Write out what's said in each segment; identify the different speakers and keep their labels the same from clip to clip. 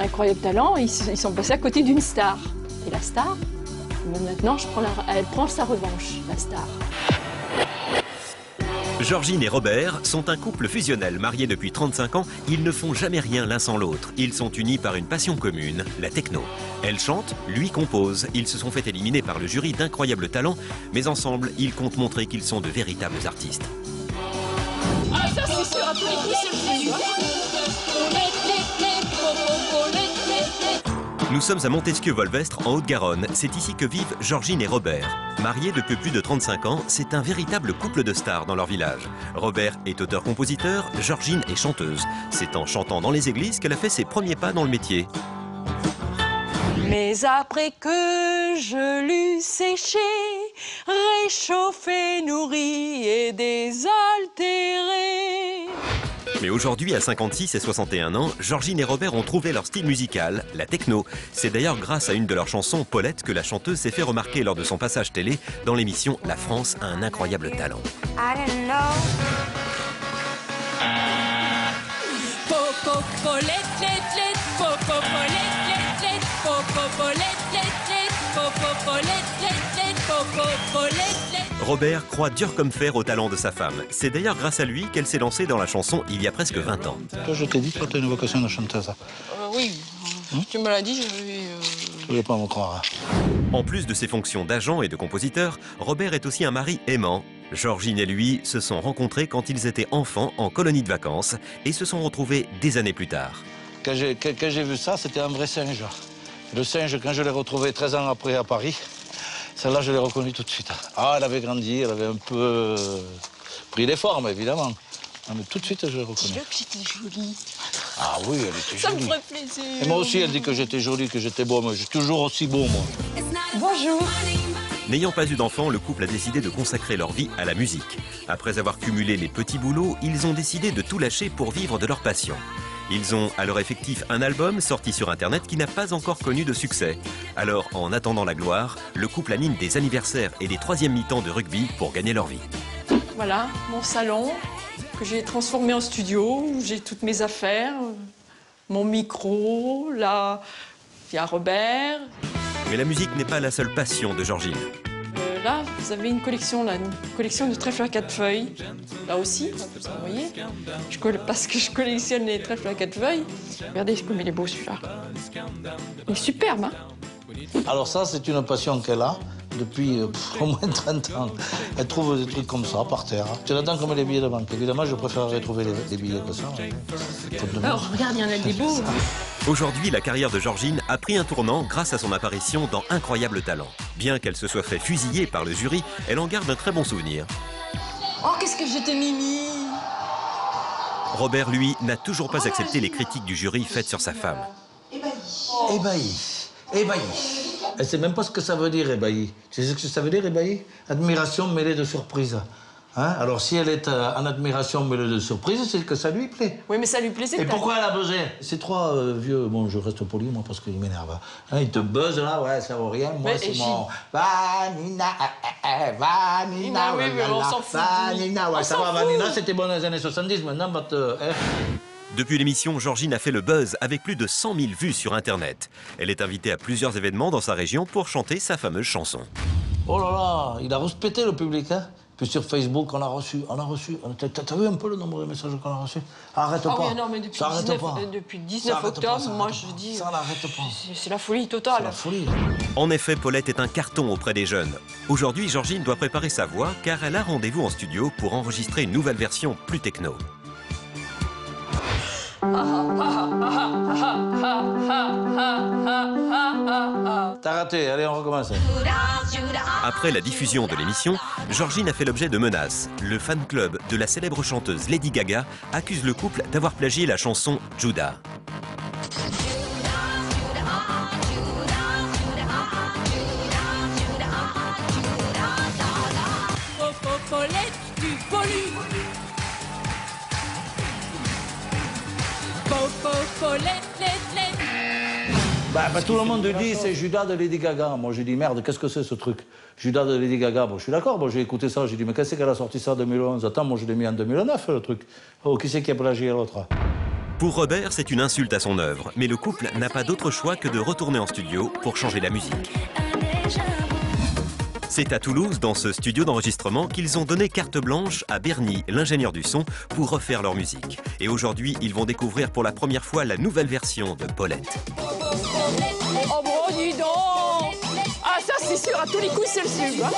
Speaker 1: Incroyable Talent, ils sont passés à côté d'une star. Et la star, maintenant, elle prend sa revanche, la star.
Speaker 2: Georgine et Robert sont un couple fusionnel marié depuis 35 ans. Ils ne font jamais rien l'un sans l'autre. Ils sont unis par une passion commune, la techno. Elle chante, lui compose. Ils se sont fait éliminer par le jury d'Incroyable Talent, mais ensemble, ils comptent montrer qu'ils sont de véritables artistes.
Speaker 1: Ah, ça, c'est sûr, à tous les coups, c'est le
Speaker 2: Nous sommes à Montesquieu-Volvestre, en Haute-Garonne. C'est ici que vivent Georgine et Robert. Mariés depuis plus de 35 ans, c'est un véritable couple de stars dans leur village. Robert est auteur-compositeur, Georgine est chanteuse. C'est en chantant dans les églises qu'elle a fait ses premiers pas dans le métier.
Speaker 1: Mais après que je l'eus séché, réchauffé, nourri et désaltéré.
Speaker 2: Mais aujourd'hui, à 56 et 61 ans, Georgine et Robert ont trouvé leur style musical, la techno. C'est d'ailleurs grâce à une de leurs chansons, Paulette, que la chanteuse s'est fait remarquer lors de son passage télé dans l'émission La France a un incroyable talent. Robert croit dur comme fer au talent de sa femme. C'est d'ailleurs grâce à lui qu'elle s'est lancée dans la chanson il y a presque 20 ans.
Speaker 3: Toi, je t'ai dit, toi, tu as une vocation de chanteuse.
Speaker 1: Oui, tu me l'as dit, je vais...
Speaker 3: Tu voulais pas me croire.
Speaker 2: En plus de ses fonctions d'agent et de compositeur, Robert est aussi un mari aimant. Georgine et lui se sont rencontrés quand ils étaient enfants en colonie de vacances et se sont retrouvés des années plus tard.
Speaker 3: Quand j'ai vu ça, c'était un vrai singe. Le singe, quand je l'ai retrouvé 13 ans après à Paris, celle-là, je l'ai reconnue tout de suite. Ah, elle avait grandi, elle avait un peu pris des formes, évidemment. Non, mais tout de suite, je l'ai reconnue.
Speaker 1: Dis-le que j'étais jolie.
Speaker 3: Ah oui, elle était jolie.
Speaker 1: Ça me ferait plaisir.
Speaker 3: Et moi aussi, elle dit que j'étais jolie, que j'étais beau, mais je suis toujours aussi beau, moi.
Speaker 1: Bonjour.
Speaker 2: N'ayant pas eu d'enfant, le couple a décidé de consacrer leur vie à la musique. Après avoir cumulé les petits boulots, ils ont décidé de tout lâcher pour vivre de leur passion. Ils ont à leur effectif un album sorti sur Internet qui n'a pas encore connu de succès. Alors, en attendant la gloire, le couple anime des anniversaires et des troisièmes mi-temps de rugby pour gagner leur vie.
Speaker 1: Voilà, mon salon que j'ai transformé en studio, où j'ai toutes mes affaires, mon micro, là, il y a Robert.
Speaker 2: Mais la musique n'est pas la seule passion de Georgine.
Speaker 1: Là, vous avez une collection de trèfles à 4 feuilles. Là aussi, vous voyez, parce que je collectionne les trèfles à 4 feuilles. Regardez comme il est beau celui-là. Il est superbe, hein?
Speaker 3: Alors ça, c'est une passion qu'elle a depuis au moins 30 ans. Elle trouve des trucs comme ça par terre. Tu l'attends comme les billets de banque. Évidemment, je préférerais trouver des billets que ça.
Speaker 1: Alors, regarde, il y en a des beaux.
Speaker 2: Aujourd'hui, la carrière de Georgine a pris un tournant grâce à son apparition dans Incroyable Talent. Bien qu'elle se soit fait fusiller par le jury, elle en garde un très bon souvenir.
Speaker 1: Oh, qu'est-ce que j'étais mimi!
Speaker 2: Robert, lui, n'a toujours pas accepté les critiques du jury faites sur sa femme.
Speaker 3: Ébahi. Ébahi. Elle sait même pas ce que ça veut dire, ébahi. Tu sais ce que ça veut dire, ébahi? Admiration mêlée de surprise. Hein? Alors, si elle est en admiration mêlée de surprise, c'est que ça lui plaît.
Speaker 1: Oui, mais ça lui plaisait.
Speaker 3: Et pourquoi elle a buzzé? Ces trois vieux... Bon, je reste poli, moi, parce qu'ils m'énervent. Hein, ils te buzzent, là, ouais, ça vaut rien. Moi, c'est mon... Vanina, Vanina,
Speaker 1: oui, mais on s'en fout.
Speaker 3: Vanina, ouais, ça va, Vanina, c'était bon dans les années 70, maintenant,
Speaker 2: Depuis l'émission, Georgine a fait le buzz avec plus de 100 000 vues sur Internet. Elle est invitée à plusieurs événements dans sa région pour chanter sa fameuse chanson.
Speaker 3: Oh là là, il a respecté le public, hein. Puis sur Facebook, on a reçu. T'as vu un peu le nombre de messages qu'on a reçus? Arrête pas.
Speaker 1: Oui, non, mais depuis le 19 octobre, moi je dis...
Speaker 3: Ça n'arrête pas.
Speaker 1: C'est la folie totale.
Speaker 3: C'est la folie.
Speaker 2: En effet, Paulette est un carton auprès des jeunes. Aujourd'hui, Georgine doit préparer sa voix car elle a rendez-vous en studio pour enregistrer une nouvelle version plus techno.
Speaker 3: T'as raté, allez, on recommence.
Speaker 2: Après la diffusion de l'émission, Georgine a fait l'objet de menaces. Le fan club de la célèbre chanteuse Lady Gaga accuse le couple d'avoir plagié la chanson Judas.
Speaker 3: Bah, tout le monde dit c'est Judas de Lady Gaga. Moi j'ai dit merde, qu'est-ce que c'est ce truc? Judas de Lady Gaga. Bon, je suis d'accord, bon, j'ai écouté ça, j'ai dit mais qu'est-ce qu'elle a sorti ça en 2011? Attends, moi je l'ai mis en 2009 le truc. Oh, qui c'est qui a plagié l'autre?
Speaker 2: Pour Robert, c'est une insulte à son œuvre, mais le couple n'a pas d'autre choix que de retourner en studio pour changer la musique. C'est à Toulouse, dans ce studio d'enregistrement, qu'ils ont donné carte blanche à Bernie, l'ingénieur du son, pour refaire leur musique. Et aujourd'hui, ils vont découvrir pour la première fois la nouvelle version de Paulette.
Speaker 1: Oh bon, dis donc! Ah, ça c'est sûr, à tous les coups c'est le sub. Hein.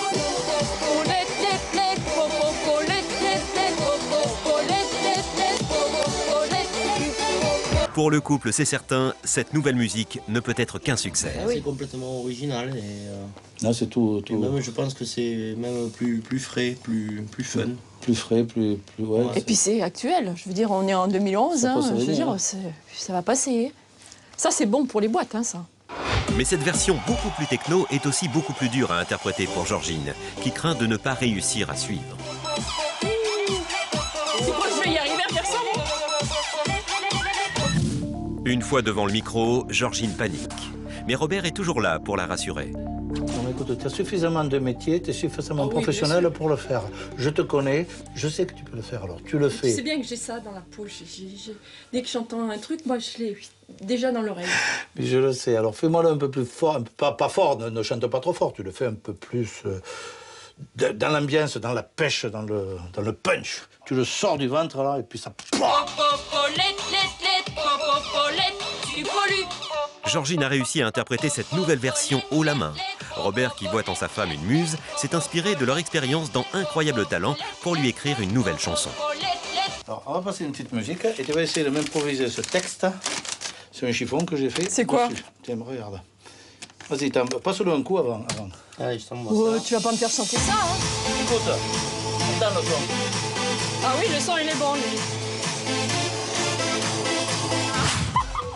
Speaker 2: Pour le couple, c'est certain, cette nouvelle musique ne peut être qu'un succès.
Speaker 4: C'est complètement original
Speaker 3: Non, c'est tout.
Speaker 4: et même, je pense que c'est même plus frais, plus fun.
Speaker 3: Plus frais, ouais.
Speaker 1: Et puis c'est actuel, je veux dire, on est en 2011, hein, je veux dire,
Speaker 3: hein.
Speaker 1: ça va passer. Ça c'est bon pour les boîtes, hein, ça.
Speaker 2: Mais cette version beaucoup plus techno est aussi beaucoup plus dure à interpréter pour Georgine, qui craint de ne pas réussir à suivre.
Speaker 1: Tu crois que je vais y arriver à faire ça?
Speaker 2: Une fois devant le micro, Georgine panique. Mais Robert est toujours là pour la rassurer.
Speaker 3: Non, écoute, tu as suffisamment de métier, tu es suffisamment professionnel pour le faire. Je te connais, je sais que tu peux le faire, alors tu le fais.
Speaker 1: Tu sais bien que j'ai ça dans la poche. Dès que j'entends un truc, moi je l'ai déjà dans l'oreille.
Speaker 3: Mais je le sais, alors fais-moi-le un peu plus fort, pas fort, ne chante pas trop fort, tu le fais un peu plus dans l'ambiance, dans la pêche, dans le punch. Tu le sors du ventre là et puis ça...
Speaker 2: Georgine a réussi à interpréter cette nouvelle version haut la main. Robert, qui voit en sa femme une muse, s'est inspiré de leur expérience dans Incroyable Talent pour lui écrire une nouvelle chanson.
Speaker 3: Alors, on va passer une petite musique et tu vas essayer de m'improviser ce texte. C'est un chiffon que j'ai fait.
Speaker 1: C'est quoi?
Speaker 3: Tiens, regarde. Vas-y, passe-le un coup avant.
Speaker 4: Ah, je t'envoie
Speaker 1: Oh,
Speaker 4: ça.
Speaker 1: tu vas pas me faire chanter ça, hein?
Speaker 3: Écoute, entends le son.
Speaker 1: Ah oui, le son il est bon, lui.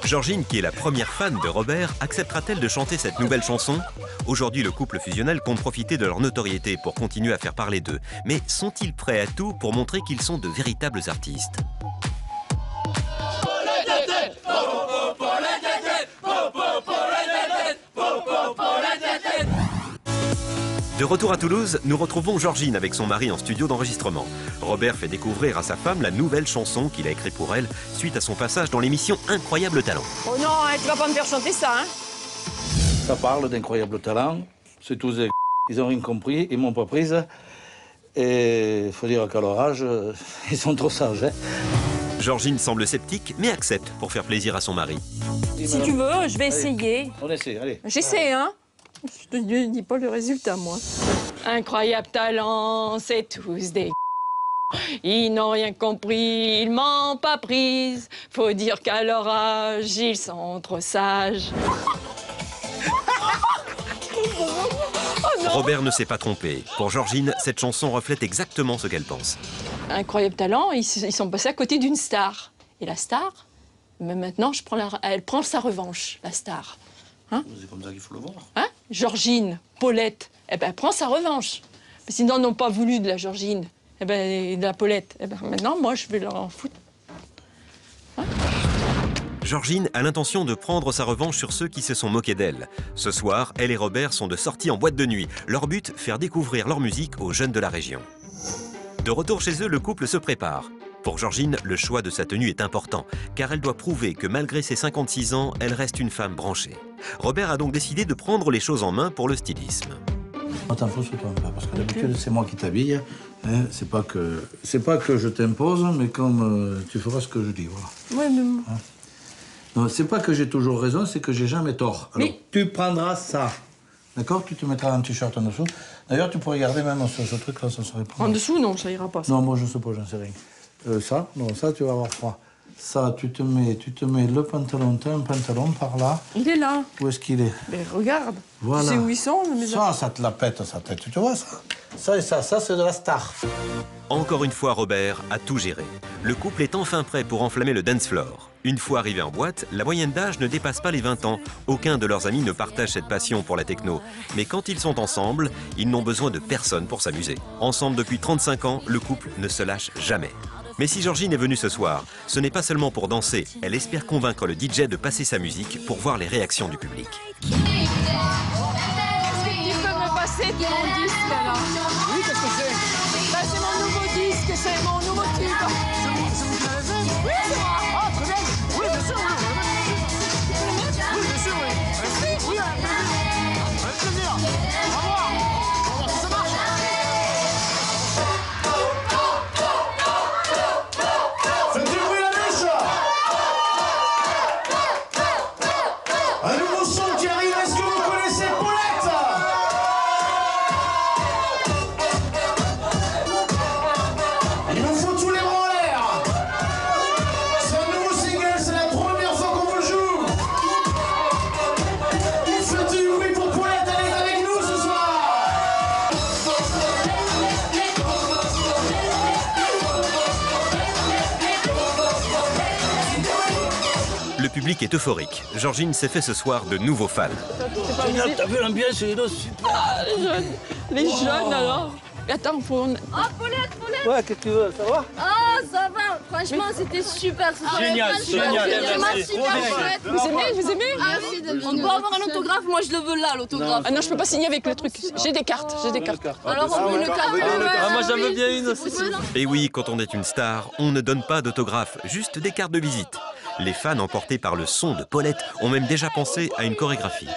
Speaker 2: Georgine, qui est la première fan de Robert, acceptera-t-elle de chanter cette nouvelle chanson? Aujourd'hui, le couple fusionnel compte profiter de leur notoriété pour continuer à faire parler d'eux. Mais sont-ils prêts à tout pour montrer qu'ils sont de véritables artistes? De retour à Toulouse, nous retrouvons Georgine avec son mari en studio d'enregistrement. Robert fait découvrir à sa femme la nouvelle chanson qu'il a écrite pour elle suite à son passage dans l'émission Incroyable Talent.
Speaker 1: Oh non, hein, tu vas pas me faire chanter ça, hein?
Speaker 3: Ça parle d'Incroyable Talent. C'est tous des... Ils ont rien compris, ils m'ont pas prise. Et il faut dire qu'à leur âge, ils sont trop sages. Hein.
Speaker 2: Georgine semble sceptique, mais accepte pour faire plaisir à son mari.
Speaker 1: Si tu veux, je vais essayer.
Speaker 3: On essaie, allez.
Speaker 1: J'essaie, hein? Je te dis pas le résultat, moi. Incroyable Talent, c'est tous des... Ils n'ont rien compris, ils m'ont pas prise. Faut dire qu'à leur âge, ils sont trop sages.
Speaker 2: Robert ne s'est pas trompé. Pour Georgine, cette chanson reflète exactement ce qu'elle pense.
Speaker 1: Incroyable Talent, ils sont passés à côté d'une star. Et la star, mais maintenant, elle prend sa revanche, la star. Hein?
Speaker 4: C'est comme ça qu'il faut le voir.
Speaker 1: Hein? Georgine, Paulette, eh ben, elle prend sa revanche. Mais sinon, ils n'ont pas voulu de la Georgine, eh ben, de la Paulette. Eh ben, maintenant, moi, je vais leur en foutre. Hein?
Speaker 2: Georgine a l'intention de prendre sa revanche sur ceux qui se sont moqués d'elle. Ce soir, elle et Robert sont de sortie en boîte de nuit. Leur but, faire découvrir leur musique aux jeunes de la région. De retour chez eux, le couple se prépare. Pour Georgine, le choix de sa tenue est important, car elle doit prouver que malgré ses 56 ans, elle reste une femme branchée. Robert a donc décidé de prendre les choses en main pour le stylisme.
Speaker 3: Attends, pousse-toi un peu, parce que d'habitude, c'est moi qui t'habille. Hein, c'est pas que je t'impose, mais comme tu feras ce que je dis, voilà.
Speaker 1: Ouais, mais...
Speaker 3: Hein? Non, c'est pas que j'ai toujours raison, c'est que j'ai jamais tort. Alors, tu prendras ça. D'accord? Tu te mettras un t-shirt en dessous. D'ailleurs, tu pourrais garder même ce truc-là, ça serait pas...
Speaker 1: En dessous, non, ça ira pas. Ça.
Speaker 3: Non, moi, je sais pas, j'en sais rien. Ça, non, ça, tu vas avoir froid. Ça, tu te mets le pantalon, t'as un pantalon par là.
Speaker 1: Il est là.
Speaker 3: Où est-ce qu'il est?
Speaker 1: Mais regarde.
Speaker 3: Voilà.
Speaker 1: Tu sais où ils sont, mes
Speaker 3: Ça te la pète, sa tête, tu vois ça? Ça et ça c'est de la star.
Speaker 2: Encore une fois, Robert a tout géré. Le couple est enfin prêt pour enflammer le dance floor. Une fois arrivé en boîte, la moyenne d'âge ne dépasse pas les 20 ans. Aucun de leurs amis ne partage cette passion pour la techno. Mais quand ils sont ensemble, ils n'ont besoin de personne pour s'amuser. Ensemble depuis 35 ans, le couple ne se lâche jamais. Mais si Georgine est venue ce soir, ce n'est pas seulement pour danser. Elle espère convaincre le DJ de passer sa musique pour voir les réactions du public.
Speaker 1: Tu peux me passer ton disque, là?
Speaker 5: Oui, qu'est-ce que c'est?
Speaker 1: Bah, c'est mon nouveau disque, c'est mon nouveau tube.
Speaker 5: C'est mon
Speaker 1: Oui, c'est moi.
Speaker 5: Ah, très bien.
Speaker 2: Le public est euphorique. Georgine s'est fait ce soir de nouveaux fans.
Speaker 3: Génial, t'as vu l'ambiance, c'est super.
Speaker 1: Ah, les jeunes alors. Et attends,
Speaker 5: Oh, Paulette.
Speaker 3: Ouais, qu'est-ce que tu veux, ça va?
Speaker 5: Ah, ça va. Franchement, c'était super.
Speaker 6: Génial, génial.
Speaker 1: Vous aimez
Speaker 5: On doit avoir un autographe. Moi, je le veux là, l'autographe.
Speaker 1: Ah non, je peux pas signer avec le truc. J'ai des cartes.
Speaker 5: Alors, on veut une carte.
Speaker 6: Moi, j'en veux bien une aussi.
Speaker 2: Et oui, quand on est une star, on ne donne pas d'autographe, juste des cartes de visite. Les fans, emportés par le son de Paulette, ont même déjà pensé à une chorégraphie.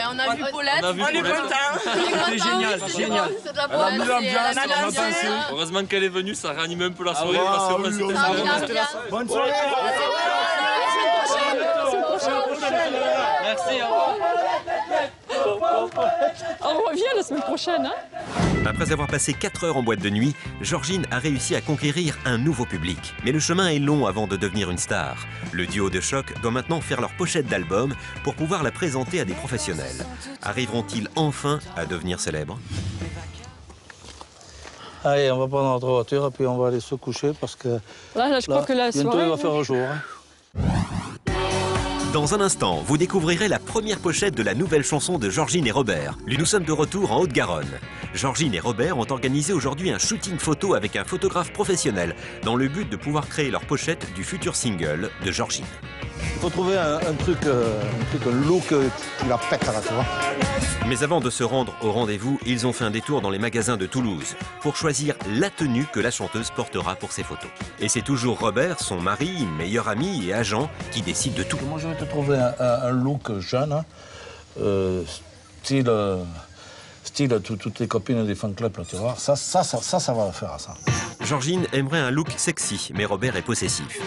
Speaker 5: On a vu Paulette.
Speaker 6: C'est génial, génial.
Speaker 5: C'est de la Paulette.
Speaker 6: Heureusement qu'elle est venue, ça réanime un peu la soirée. Parce que c'était
Speaker 5: Bonne soirée.
Speaker 6: Merci.
Speaker 1: On revient la semaine prochaine.
Speaker 2: Après avoir passé 4 heures en boîte de nuit, Georgine a réussi à conquérir un nouveau public. Mais le chemin est long avant de devenir une star. Le duo de choc doit maintenant faire leur pochette d'album pour pouvoir la présenter à des professionnels. Arriveront-ils enfin à devenir célèbres?
Speaker 3: Allez, on va prendre notre voiture et puis on va aller se coucher parce que
Speaker 1: Là, je crois que la
Speaker 3: bientôt
Speaker 1: soirée...
Speaker 3: il va faire jour. Hein.
Speaker 2: Dans un instant, vous découvrirez la première pochette de la nouvelle chanson de Georgine et Robert. Nous sommes de retour en Haute-Garonne. Georgine et Robert ont organisé aujourd'hui un shooting photo avec un photographe professionnel dans le but de pouvoir créer leur pochette du futur single de Georgine.
Speaker 3: Il faut trouver un look qui la pète là, tu vois.
Speaker 2: Mais avant de se rendre au rendez-vous, ils ont fait un détour dans les magasins de Toulouse pour choisir la tenue que la chanteuse portera pour ses photos. Et c'est toujours Robert, son mari, meilleur ami et agent, qui décide de tout.
Speaker 3: Moi, je vais te trouver un look jeune, hein, style toutes les copines des fan clubs, là, tu vois. Ça va le faire, ça.
Speaker 2: Georgine aimerait un look sexy, mais Robert est possessif.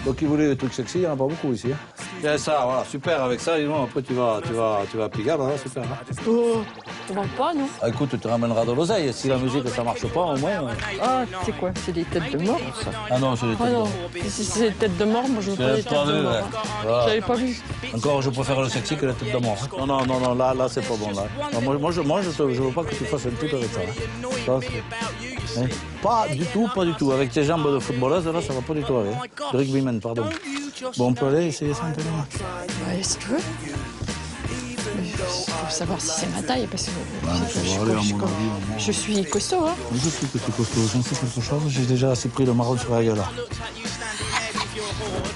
Speaker 3: Donc, il voulait des trucs sexy, il n'y en a pas beaucoup ici. Hein. Tiens, ça, voilà, super, avec ça, après tu vas à Pigalle, voilà, super. Hein.
Speaker 1: Oh, ça va pas, non?
Speaker 3: Ah, écoute, tu ramèneras de l'oseille, si la musique, ça marche pas, au moins...
Speaker 1: Ah, c'est quoi? C'est des têtes de mort, ça?
Speaker 3: Ah non, c'est des têtes de mort.
Speaker 1: Si c'est des têtes de mort, moi je veux pas des têtes de mort.
Speaker 3: Voilà.
Speaker 1: J'avais pas vu.
Speaker 3: Encore, je préfère le sexy que la tête de mort. Hein. Non, là, c'est pas bon, là. Non, moi, je veux pas que tu fasses un truc avec ça. Hein. Ça hein. Pas du tout. Avec tes jambes de footballeuse, là, ça va pas du tout aller. De rugbyman, pardon. Bon, on peut aller essayer ça un peu.
Speaker 1: Ouais, si tu veux. Il faut savoir si c'est ma taille, parce que je suis costaud, hein.
Speaker 3: Je suis petit costaud, j'en sais quelque chose. J'ai déjà assez pris le marron sur la gueule, là.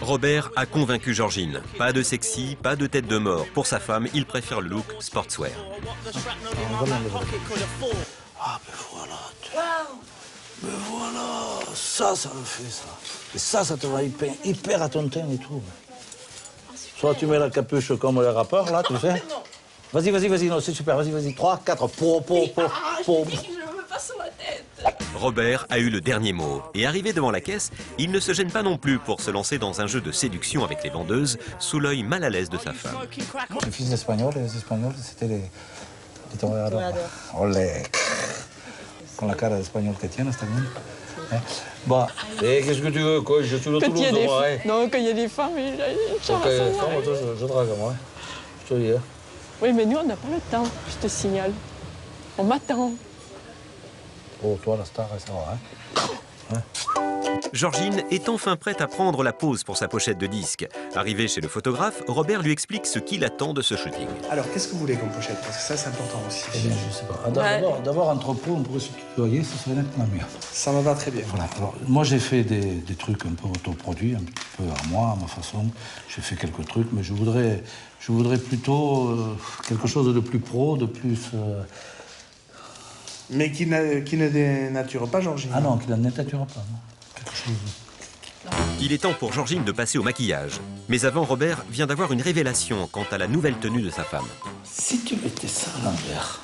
Speaker 2: Robert a convaincu Georgine. Pas de sexy, pas de tête de mort. Pour sa femme, il préfère le look sportswear.
Speaker 3: Ah, ben voilà. Mais voilà, ça le fait, ça. Et ça te va hyper à ton teint et tout. Soit tu mets la capuche comme les rappeurs, là, tu sais. Vas-y, non, c'est super, vas-y. 3, 4, po.
Speaker 2: Robert a eu le dernier mot. Et arrivé devant la caisse, il ne se gêne pas non plus pour se lancer dans un jeu de séduction avec les vendeuses, sous l'œil mal à l'aise de sa femme.
Speaker 3: Je suis fils d'Espagnol, et les Espagnols, c'était les toreadors. Olé. Con la cara d'Espagnol que tienes también. Bah, qu'est-ce que tu veux, quoi? Je suis le Toulouse, moi, hein.
Speaker 1: Non, quand il y a des femmes,
Speaker 3: je drague, moi. Je te dis, hein.
Speaker 1: Oui, mais nous, on n'a pas le temps, je te signale. On m'attend.
Speaker 3: Oh, toi, la star, ça va, hein.
Speaker 2: Georgine est enfin prête à prendre la pose pour sa pochette de disque. Arrivé chez le photographe, Robert lui explique ce qu'il attend de ce shooting.
Speaker 7: Alors, qu'est-ce que vous voulez comme pochette? Parce que ça, c'est important aussi.
Speaker 3: Eh bien, je sais pas. D'abord, entre pros, on pourrait se tutoyer, ça serait nettement mieux.
Speaker 7: Ça me va très bien.
Speaker 3: Voilà. Alors, moi, j'ai fait des trucs un peu autoproduits, un petit peu à moi, à ma façon. J'ai fait quelques trucs, mais je voudrais plutôt quelque chose de plus pro, de plus...
Speaker 7: Mais qui ne dénature pas Georgine.
Speaker 3: Ah non, qui ne dénature pas, non. Quelque chose...
Speaker 2: Il est temps pour Georgine de passer au maquillage. Mais avant, Robert vient d'avoir une révélation quant à la nouvelle tenue de sa femme.
Speaker 3: Si tu mettais ça à l'envers...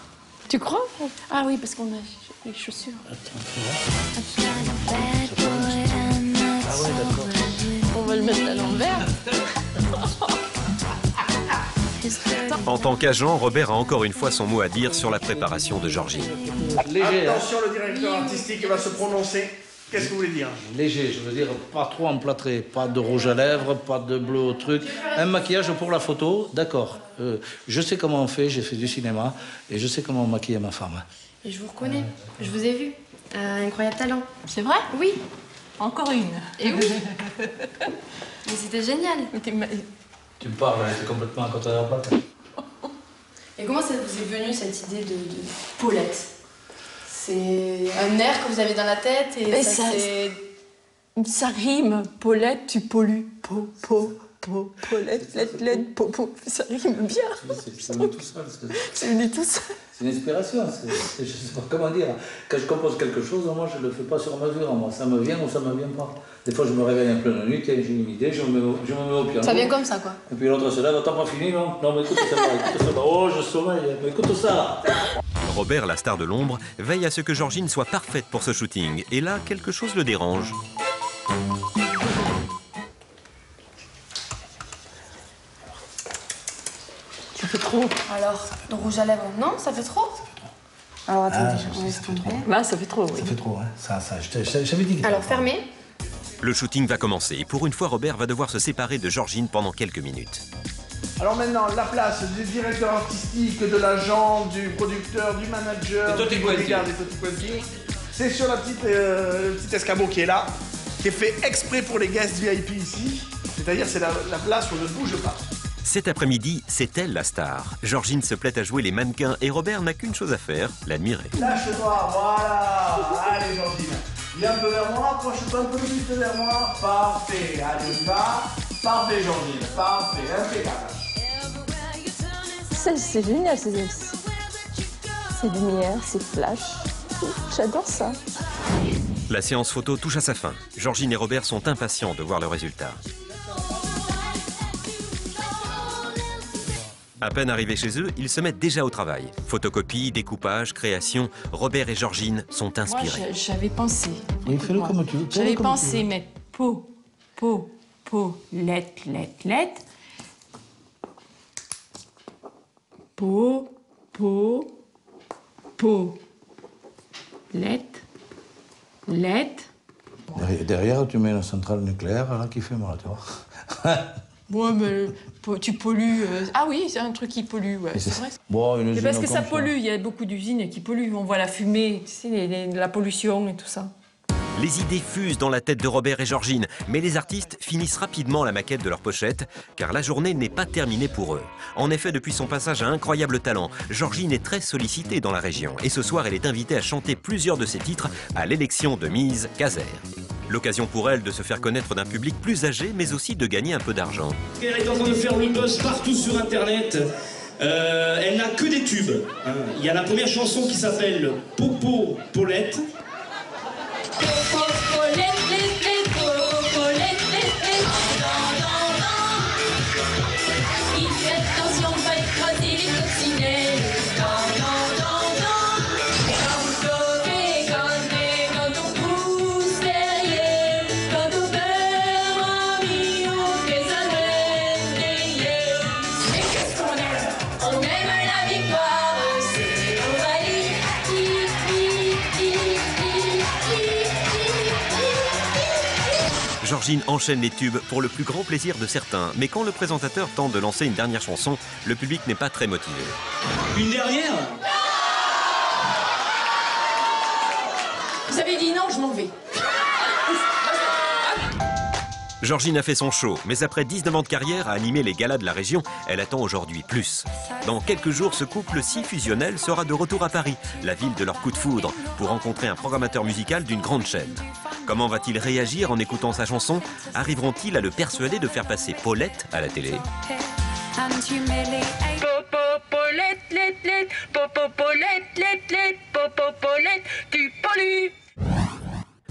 Speaker 1: Tu crois? Ah oui, parce qu'on a les chaussures.
Speaker 3: Attends, tu vois. Ah ouais, d'accord.
Speaker 1: On va le mettre à l'envers.
Speaker 2: En tant qu'agent, Robert a encore une fois son mot à dire sur la préparation de Georgine.
Speaker 3: Léger,
Speaker 7: attention, le directeur artistique va se prononcer. Qu'est-ce que vous voulez dire?
Speaker 3: Léger, je veux dire, pas trop emplâtré, pas de rouge à lèvres, pas de bleu au truc. Un maquillage pour la photo, d'accord. Je sais comment on fait, j'ai fait du cinéma, et je sais comment on maquille ma femme.
Speaker 8: Et je vous reconnais, je vous ai vu. Incroyable talent.
Speaker 5: C'est vrai?
Speaker 8: Oui.
Speaker 5: Encore une.
Speaker 8: Et oui. Mais c'était génial.
Speaker 3: Tu me parles, elle était complètement à côté de la plaque.
Speaker 8: Et comment ça vous est venu cette idée de Paulette? C'est un air que vous avez dans la tête et
Speaker 1: Ça rime. Paulette, tu pollues. Paulette, lette, ça rime bien.
Speaker 3: C'est venu tout seul.
Speaker 1: C'est venu tout seul.
Speaker 3: C'est une inspiration, je ne sais pas comment dire. Quand je compose quelque chose, moi je ne le fais pas sur mesure. Moi. Ça me vient ou ça ne me vient pas. Des fois je me réveille en pleine nuit, j'ai une idée, je me mets au piano.
Speaker 8: Ça vient comme ça quoi.
Speaker 3: Et puis l'autre se lève, t'as pas fini non? Non mais écoute ça, oh je sommeille, mais écoute ça.
Speaker 2: Robert, la star de l'ombre, veille à ce que Georgine soit parfaite pour ce shooting. Et là, quelque chose le dérange.
Speaker 1: Ça fait trop.
Speaker 8: Alors, le rouge à lèvres, non? Ça fait trop? Alors attendez, je laisse tomber.
Speaker 1: Bah, ça fait trop, oui.
Speaker 7: Ça fait trop, hein. Ça, j'avais dit que...
Speaker 8: Alors fermez.
Speaker 2: Le shooting va commencer. Et pour une fois, Robert va devoir se séparer de Georgine pendant quelques minutes.
Speaker 7: Alors maintenant, la place du directeur artistique, de l'agent, du producteur, du manager, du bodyguard, des petits pointillés, c'est sur la petite, le petit escabeau qui est là, qui est fait exprès pour les guests VIP ici. C'est-à-dire c'est la place où on ne bouge pas.
Speaker 2: Cet après-midi, c'est elle la star. Georgine se plaît à jouer les mannequins et Robert n'a qu'une chose à faire, l'admirer.
Speaker 7: Lâche-toi, voilà. Allez Georgine, viens un peu vers moi, approche-toi un peu plus vers moi. Parfait, allez, va. Parfait Georgine, parfait, impeccable.
Speaker 1: C'est génial, c'est lumière, c'est flash. J'adore ça.
Speaker 2: La séance photo touche à sa fin. Georgine et Robert sont impatients de voir le résultat. À peine arrivés chez eux, ils se mettent déjà au travail. Photocopie, découpage, création, Robert et Georgine sont inspirés.
Speaker 1: Moi, j'avais pensé.
Speaker 3: Oui, fais-le comme tu veux.
Speaker 1: J'avais pensé mettre lette. Lette.
Speaker 3: Derrière, tu mets la centrale nucléaire là, qui fait mal, tu vois.
Speaker 1: Ouais, mais tu pollues. Ah oui, c'est un truc qui pollue, ouais, c'est vrai.
Speaker 3: Bon, une usine
Speaker 1: parce que ça
Speaker 3: comme
Speaker 1: pollue, il y a beaucoup d'usines qui polluent. On voit la fumée, tu sais, la pollution et tout ça.
Speaker 2: Les idées fusent dans la tête de Robert et Georgine, mais les artistes finissent rapidement la maquette de leur pochette, car la journée n'est pas terminée pour eux. En effet, depuis son passage à Incroyable Talent, Georgine est très sollicitée dans la région, et ce soir, elle est invitée à chanter plusieurs de ses titres à l'élection de Miss Caser. L'occasion pour elle de se faire connaître d'un public plus âgé, mais aussi de gagner un peu d'argent.
Speaker 9: Elle est en train de faire le buzz partout sur Internet. Elle n'a que des tubes. Il y a la première chanson qui s'appelle Popo Paulette.
Speaker 2: Georgine enchaîne les tubes pour le plus grand plaisir de certains. Mais quand le présentateur tente de lancer une dernière chanson, le public n'est pas très motivé.
Speaker 9: Une dernière?
Speaker 1: Vous avez dit non, je m'en vais.
Speaker 2: Georgine a fait son show, mais après 19 ans de carrière à animer les galas de la région, elle attend aujourd'hui plus. Dans quelques jours, ce couple si fusionnel sera de retour à Paris, la ville de leur coup de foudre, pour rencontrer un programmateur musical d'une grande chaîne. Comment va-t-il réagir en écoutant sa chanson? Arriveront-ils à le persuader de faire passer Paulette à la télé?
Speaker 5: Tu pollues.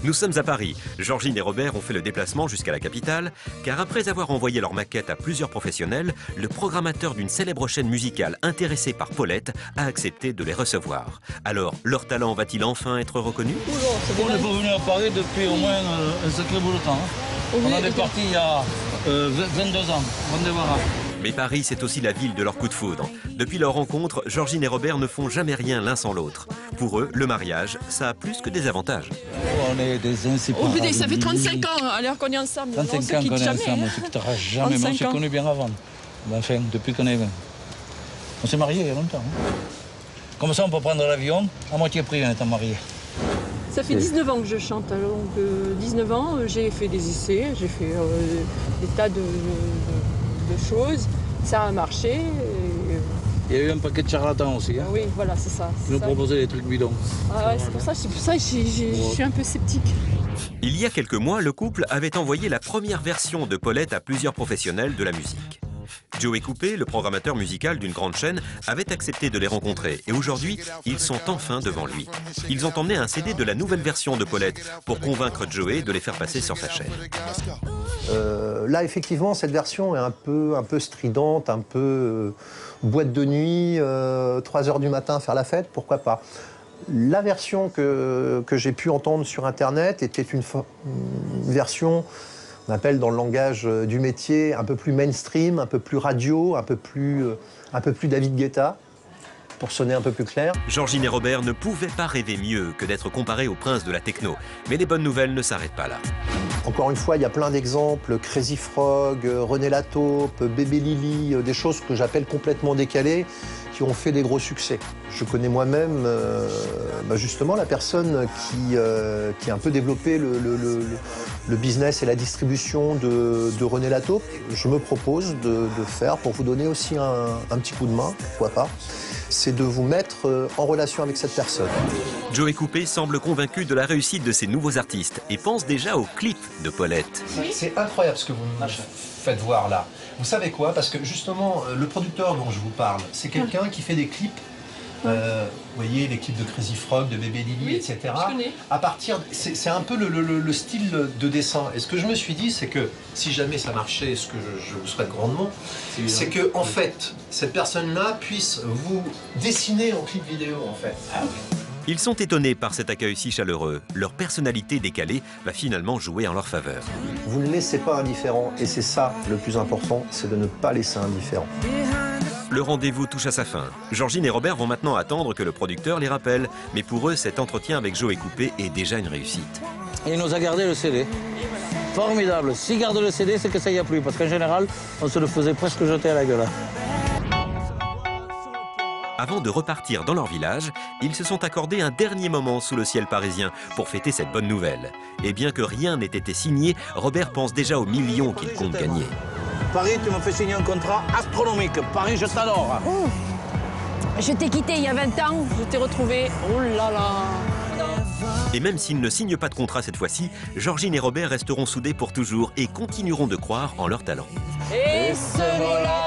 Speaker 2: Nous sommes à Paris. Georgine et Robert ont fait le déplacement jusqu'à la capitale, car après avoir envoyé leur maquette à plusieurs professionnels, le programmateur d'une célèbre chaîne musicale intéressée par Paulette a accepté de les recevoir. Alors, leur talent va-t-il enfin être reconnu?
Speaker 3: On n'est pas venu à Paris depuis au moins un sacré bout de temps. On en est parti il y a 22 ans.
Speaker 2: Mais Paris, c'est aussi la ville de leur coup de foudre. Depuis leur rencontre, Georgine et Robert ne font jamais rien l'un sans l'autre. Pour eux, le mariage, ça a plus que des avantages.
Speaker 3: On est des inséparables.
Speaker 1: Oh putain, ça fait 35 ans alors qu'on est ensemble.
Speaker 3: 35 ans qu'on est ensemble, on ne se quittera jamais, mais on s'est connus bien avant. Enfin, depuis qu'on est... On s'est mariés il y a longtemps. Hein. Comme ça, on peut prendre l'avion à moitié prix en étant mariés.
Speaker 1: Ça fait 19 ans que je chante, donc 19 ans, j'ai fait des essais, j'ai fait des tas de choses, ça a marché.
Speaker 3: Il y a eu un paquet de charlatans aussi. Hein.
Speaker 1: Oui, voilà, c'est ça.
Speaker 3: Qui nous proposaient des trucs bidons.
Speaker 1: Ah ouais, c'est pour ça que je suis un peu sceptique.
Speaker 2: Il y a quelques mois, le couple avait envoyé la première version de Paulette à plusieurs professionnels de la musique. Joey Coupé, le programmateur musical d'une grande chaîne, avait accepté de les rencontrer et aujourd'hui, ils sont enfin devant lui. Ils ont emmené un CD de la nouvelle version de Paulette pour convaincre Joey de les faire passer sur sa chaîne.
Speaker 10: Là, effectivement, cette version est un peu stridente, un peu boîte de nuit, 3 heures du matin, faire la fête, pourquoi pas. La version que j'ai pu entendre sur Internet était une version... On appelle dans le langage du métier un peu plus mainstream, un peu plus radio, un peu plus David Guetta, pour sonner un peu plus clair.
Speaker 2: Georgine et Robert ne pouvaient pas rêver mieux que d'être comparés au prince de la techno. Mais les bonnes nouvelles ne s'arrêtent pas là.
Speaker 10: Encore une fois, il y a plein d'exemples, Crazy Frog, René Lataupe, Bébé Lili, des choses que j'appelle complètement décalées, qui ont fait des gros succès. Je connais moi-même justement la personne qui a un peu développé le business et la distribution de René Lataupe. Je me propose de faire, pour vous donner aussi un petit coup de main, pourquoi pas, c'est de vous mettre en relation avec cette personne.
Speaker 2: Joey Coupé semble convaincu de la réussite de ces nouveaux artistes et pense déjà au clip de Paulette.
Speaker 10: C'est incroyable ce que vous me faites voir là. Vous savez quoi? Parce que justement, le producteur dont je vous parle, c'est quelqu'un qui fait des clips. Vous voyez, les clips de Crazy Frog, de Bébé Lili,
Speaker 1: oui,
Speaker 10: etc.
Speaker 1: Je connais.
Speaker 10: À partir, c'est un peu le style de dessin. Et ce que je me suis dit, c'est que si jamais ça marchait, ce que je vous souhaite grandement, c'est que en fait, cette personne-là puisse vous dessiner en clip vidéo, en fait.
Speaker 2: Ils sont étonnés par cet accueil si chaleureux. Leur personnalité décalée va finalement jouer en leur faveur.
Speaker 10: Vous ne laissez pas indifférent, et c'est ça le plus important, c'est de ne pas laisser indifférent.
Speaker 2: Le rendez-vous touche à sa fin. Georgine et Robert vont maintenant attendre que le producteur les rappelle. Mais pour eux, cet entretien avec Joey Coupé est déjà une réussite.
Speaker 3: Et il nous a gardé le CD. Formidable. S'il garde le CD, c'est que ça y a plu. Parce qu'en général, on se le faisait presque jeter à la gueule.
Speaker 2: Avant de repartir dans leur village, ils se sont accordés un dernier moment sous le ciel parisien pour fêter cette bonne nouvelle. Et bien que rien n'ait été signé, Robert pense déjà aux millions qu'il compte gagner.
Speaker 3: Paris, tu m'as fait signer un contrat astronomique. Paris, je t'adore.
Speaker 1: Je t'ai quitté il y a 20 ans, je t'ai retrouvé. Oh là là.
Speaker 2: Et même s'ils ne signent pas de contrat cette fois-ci, Georgine et Robert resteront soudés pour toujours et continueront de croire en leur talent.
Speaker 1: Et ce mot-là